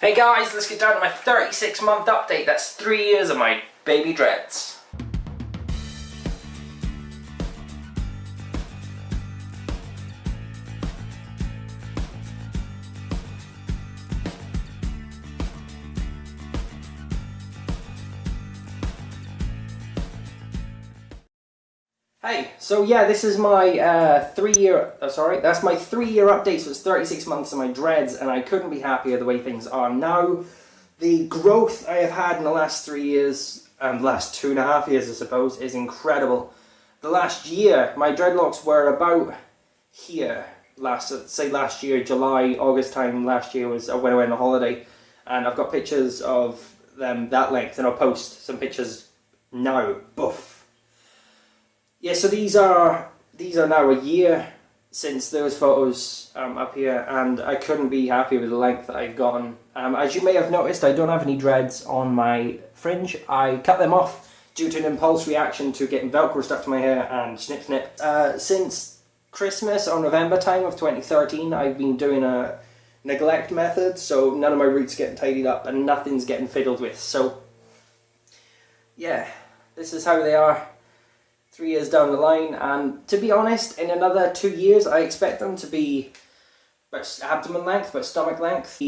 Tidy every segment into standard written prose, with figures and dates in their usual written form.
Hey guys, let's get down to my 36-month update. That's 3 years of my baby dreads. Hey, so yeah, this is my that's my 3-year update, so it's 36 months of my dreads, and I couldn't be happier the way things are now. The growth I have had in the last 3 years, and last 2.5 years I suppose, is incredible. The last year, my dreadlocks were about here, last year, July, August time last year was when I went on holiday, and I've got pictures of them that length, and I'll post some pictures now, boof. Yeah, so these are now a year since those photos up here, and I couldn't be happier with the length that I've gotten. As you may have noticed, I don't have any dreads on my fringe. I cut them off due to an impulse reaction to getting Velcro stuck to my hair and snip snip. Since Christmas or November time of 2013, I've been doing a neglect method, so none of my roots getting tidied up and nothing's getting fiddled with. So yeah, this is how they are 3 years down the line, and to be honest, in another 2 years I expect them to be about abdomen length, but stomach length,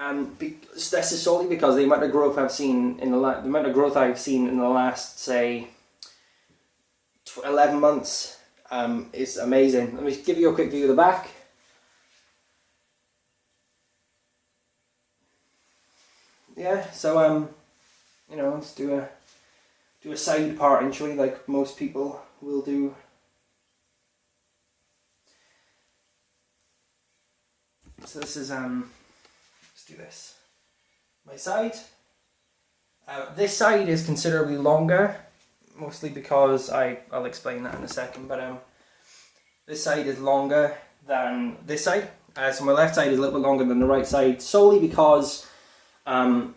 and this is solely because the amount of growth I've seen in the last, say, 11 months is amazing. Let me give you a quick view of the back. Yeah, so you know, let's do a side part actually, like most people will do. So this is let's do this. My side. This side is considerably longer, mostly because I'll explain that in a second. But this side is longer than this side. So my left side is a little bit longer than the right side, solely because some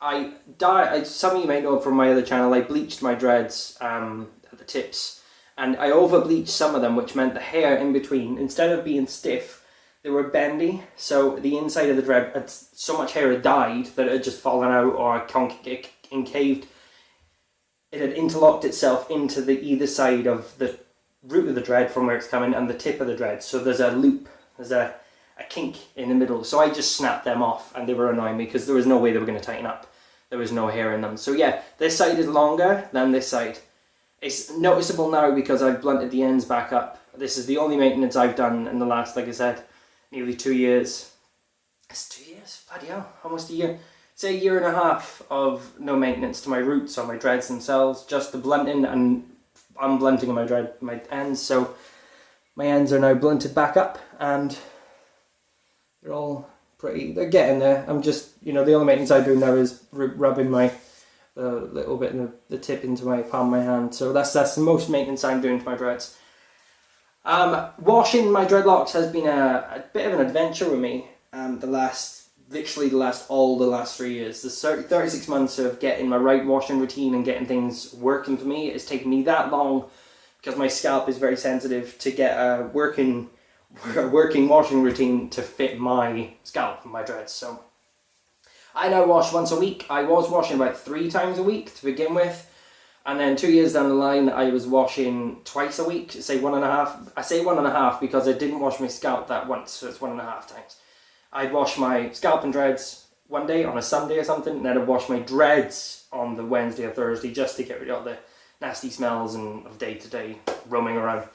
of you may know from my other channel, I bleached my dreads at the tips, and I over bleached some of them, which meant the hair in between, instead of being stiff, they were bendy, so the inside of the dread had so much hair had died that it had just fallen out or concaved. It had interlocked itself into the either side of the root of the dread from where it's coming and the tip of the dread, so there's a loop, there's a kink in the middle. So I just snapped them off, and they were annoying me because there was no way they were going to tighten up. There was no hair in them. So yeah, this side is longer than this side. It's noticeable now because I've blunted the ends back up. This is the only maintenance I've done in the last, like I said, nearly 2 years. It's 2 years? Bloody hell, almost a year. Say a year and a half of no maintenance to my roots or my dreads themselves, just the blunting and unblunting of my ends. So my ends are now blunted back up, and they're all they're getting there. I'm just, you know, the only maintenance I do now is rubbing the little bit of the tip into my palm of my hand. So that's the most maintenance I'm doing to my dreads. Washing my dreadlocks has been a bit of an adventure with me. The last 3 years. The 36 months of getting my right washing routine and getting things working for me. It's taken me that long because my scalp is very sensitive to get a working washing routine to fit my scalp and my dreads. So I now wash once a week. I was washing about 3 times a week to begin with, and then 2 years down the line I was washing twice a week, say 1.5. I say 1.5 because I didn't wash my scalp that once, so it's 1.5 times. I'd wash my scalp and dreads one day on a Sunday or something, and then I'd wash my dreads on the Wednesday or Thursday just to get rid of the nasty smells and of day-to-day roaming around.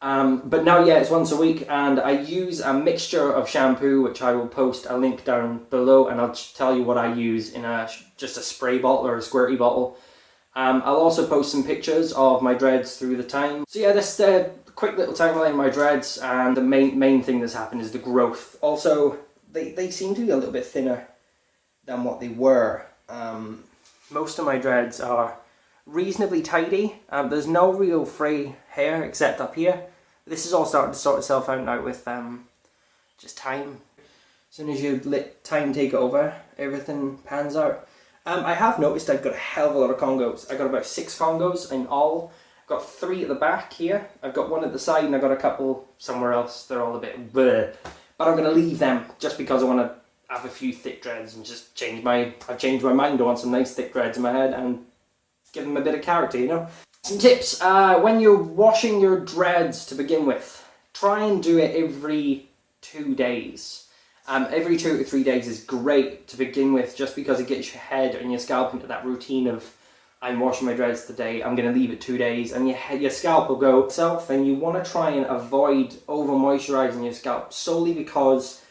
But now, yeah, it's once a week, and I use a mixture of shampoo, which I will post a link down below, and I'll tell you what I use in just a spray bottle or a squirty bottle. I'll also post some pictures of my dreads through the time. So yeah, this is the quick little timeline of my dreads, and the main thing that's happened is the growth. Also, they seem to be a little bit thinner than what they were. Most of my dreads are reasonably tidy. There's no real fray hair except up here. This is all starting to sort itself out now with just time. As soon as you let time take over, everything pans out. I have noticed I've got a hell of a lot of congos. I've got about 6 congos in all. I've got 3 at the back here. I've got 1 at the side, and I've got a couple somewhere else. They're all a bit bleh. but I'm going to leave them just because I want to have a few thick dreads and just I've changed my mind. I want some nice thick dreads in my head and give them a bit of character, you know. Some tips, when you're washing your dreads to begin with, try and do it every 2 days. Every 2 to 3 days is great to begin with, just because it gets your head and your scalp into that routine of, I'm washing my dreads today, I'm going to leave it 2 days, and your scalp will go itself. And you want to try and avoid over moisturising your scalp, solely because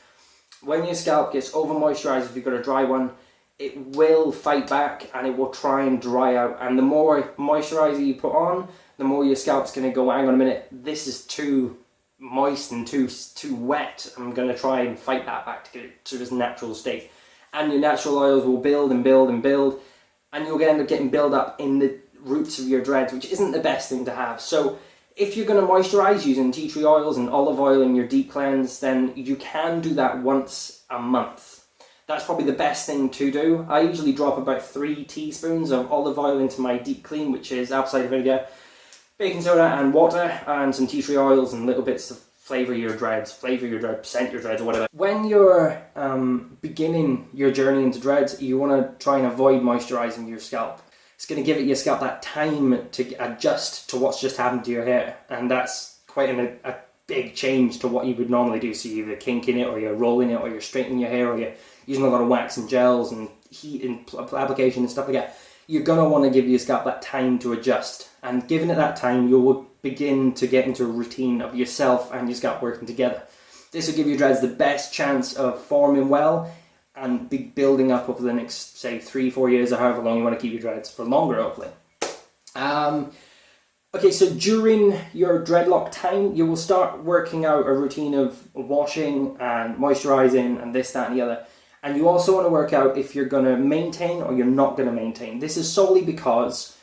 when your scalp gets over moisturised, if you've got a dry one, it will fight back and it will try and dry out. And the more moisturiser you put on, the more your scalp's going to go, hang on a minute, this is too moist and too wet. I'm going to try and fight that back to get it to its natural state. And your natural oils will build and build and build, and you'll end up getting build up in the roots of your dreads, which isn't the best thing to have. So if you're going to moisturise using tea tree oils and olive oil in your deep cleanse, then you can do that once a month. That's probably the best thing to do. I usually drop about 3 teaspoons of olive oil into my deep clean, which is apple cider vinegar, baking soda and water, and some tea tree oils and little bits to flavour your dreads, scent your dreads or whatever. When you're beginning your journey into dreads, you want to try and avoid moisturising your scalp. It's going to give your scalp that time to adjust to what's just happened to your hair, and that's quite a big change to what you would normally do. So you're either kinking it, or you're rolling it, or you're straightening your hair, or you're using a lot of wax and gels and heat and application and stuff like that. You're going to want to give your scalp that time to adjust, and given it that time, you will begin to get into a routine of yourself and your scalp working together. This will give your dreads the best chance of forming well and be building up over the next, say, 3-4 years, or however long you want to keep your dreads for longer, hopefully. Okay, so during your dreadlock time, you will start working out a routine of washing and moisturising and this, that and the other. And you also want to work out if you're going to maintain or you're not going to maintain. This is solely because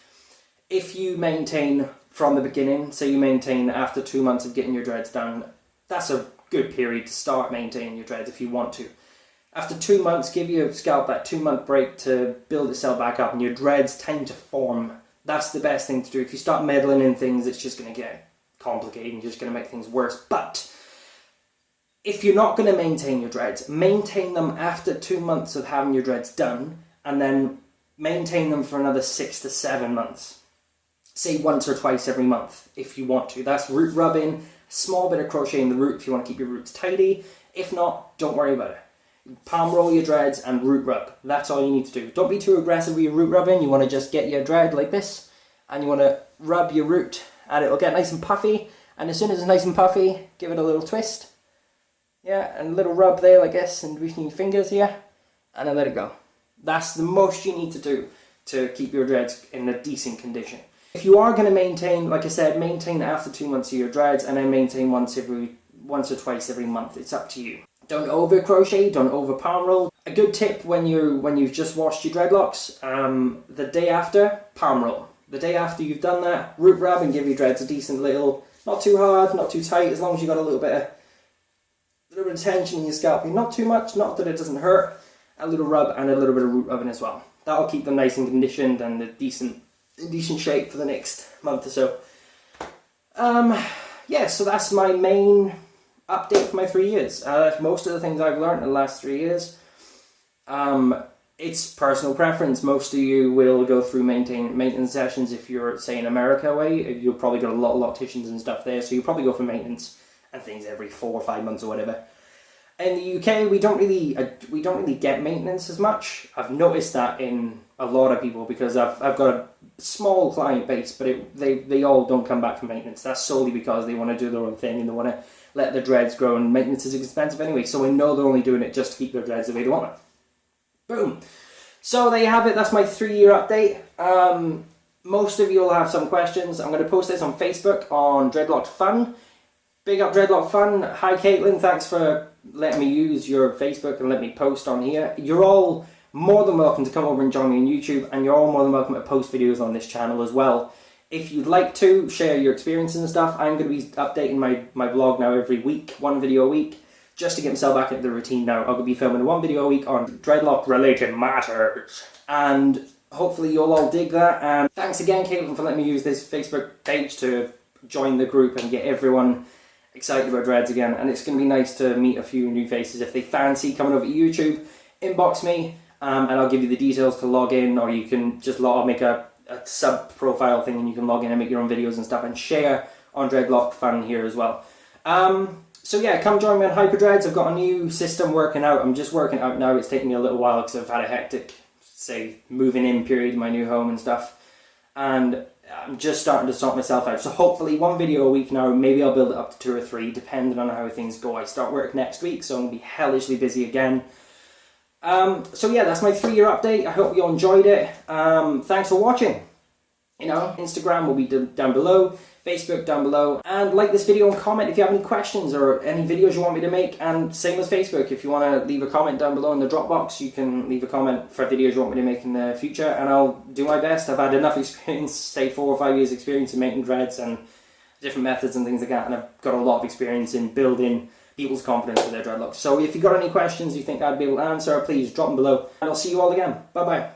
if you maintain from the beginning, say you maintain after 2 months of getting your dreads done, that's a good period to start maintaining your dreads if you want to. After 2 months, give your scalp that 2-month break to build itself back up and your dreads time to form. That's the best thing to do. If you start meddling in things, it's just going to get complicated and you're just going to make things worse. But if you're not going to maintain your dreads, maintain them after 2 months of having your dreads done, and then maintain them for another 6 to 7 months. Say once or twice every month if you want to. That's root rubbing, a small bit of crochet in the root if you want to keep your roots tidy. If not, don't worry about it. Palm roll your dreads and root rub. That's all you need to do. Don't be too aggressive with your root rubbing. You want to just get your dread like this, and you want to rub your root, and it'll get nice and puffy. And as soon as it's nice and puffy, give it a little twist. Yeah, and a little rub there like this, and between your fingers here, and then let it go. That's the most you need to do to keep your dreads in a decent condition. If you are going to maintain, like I said, maintain after 2 months of your dreads, and then maintain once or twice every month. It's up to you. Don't over crochet, don't over palm roll. A good tip when you've just washed your dreadlocks, the day after, palm roll. The day after you've done that, root rub and give your dreads a decent little, not too hard, not too tight, as long as you've got a little bit of tension in your scalp. Not too much, not that it doesn't hurt. A little rub and a little bit of root rubbing as well. That'll keep them nice and conditioned and in decent shape for the next month or so. Yeah, so that's my main update for my 3 years. Most of the things I've learned in the last 3 years. It's personal preference. Most of you will go through maintenance sessions. If you're, say, in America way, you'll probably got a lot of locticians and stuff there, so you'll probably go for maintenance and things every 4 or 5 months or whatever. In the UK, we don't really get maintenance as much. I've noticed that in a lot of people because I've got a small client base, but they all don't come back for maintenance. That's solely because they want to do their own thing and they want to let their dreads grow, and maintenance is expensive anyway, so I know they're only doing it just to keep their dreads the way they want it. Boom. So there you have it. That's my 3-year update. Most of you will have some questions. I'm going to post this on Facebook on Dreadlock Fun. Big up Dreadlock Fun. Hi Caitlin, thanks for letting me use your Facebook and let me post on here. You're all more than welcome to come over and join me on YouTube, and you're all more than welcome to post videos on this channel as well. If you'd like to share your experiences and stuff, I'm going to be updating my blog now every week, 1 video a week, just to get myself back into the routine now. I'm going to be filming 1 video a week on dreadlock related matters, and hopefully you'll all dig that. And thanks again Caitlin for letting me use this Facebook page to join the group and get everyone excited about dreads again, and it's going to be nice to meet a few new faces. If they fancy coming over to YouTube, inbox me, and I'll give you the details to log in, or you can just make a sub-profile thing and you can log in and make your own videos and stuff and share on Dreadlock fun here as well. So yeah, come join me on HyperDreads. I've got a new system working out. I'm just working out now. It's taking me a little while because I've had a hectic, say, moving in period in my new home and stuff. And I'm just starting to sort myself out. So hopefully 1 video a week now. Maybe I'll build it up to 2 or 3, depending on how things go. I start work next week, so I'm going to be hellishly busy again. So yeah, that's my 3-year update. I hope you all enjoyed it. Thanks for watching. You know, Instagram will be down below, Facebook down below, and like this video and comment if you have any questions or any videos you want me to make. And same as Facebook, if you want to leave a comment down below in the Dropbox, you can leave a comment for videos you want me to make in the future, and I'll do my best. I've had enough experience, say 4 or 5 years experience in making dreads and different methods and things like that, and I've got a lot of experience in building people's confidence with their dreadlocks. So if you've got any questions you think I'd be able to answer, please drop them below, and I'll see you all again. Bye bye.